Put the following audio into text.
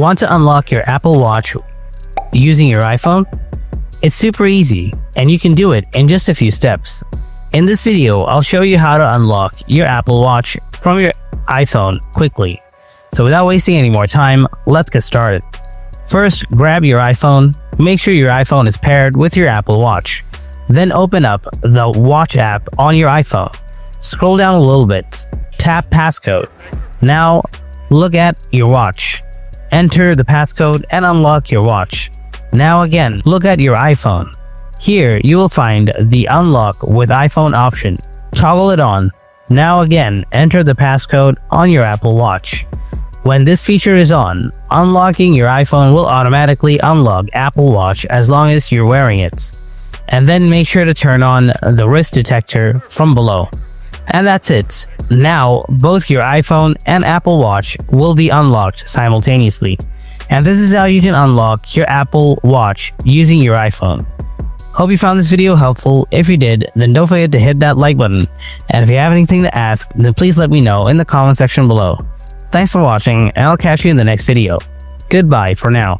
Want to unlock your Apple Watch using your iPhone? It's super easy, and you can do it in just a few steps. In this video, I'll show you how to unlock your Apple Watch from your iPhone quickly. So without wasting any more time, let's get started. First, grab your iPhone. Make sure your iPhone is paired with your Apple Watch. Then open up the Watch app on your iPhone. Scroll down a little bit. Tap Passcode. Now, look at your watch. Enter the passcode and unlock your watch. Now again, look at your iPhone. Here, you will find the Unlock with iPhone option. Toggle it on. Now again, enter the passcode on your Apple Watch. When this feature is on, unlocking your iPhone will automatically unlock Apple Watch as long as you're wearing it. And then make sure to turn on the wrist detector from below. And that's it. Now, both your iPhone and Apple Watch will be unlocked simultaneously. And this is how you can unlock your Apple Watch using your iPhone. Hope you found this video helpful. If you did, then don't forget to hit that like button. And if you have anything to ask, then please let me know in the comment section below. Thanks for watching, and I'll catch you in the next video. Goodbye for now.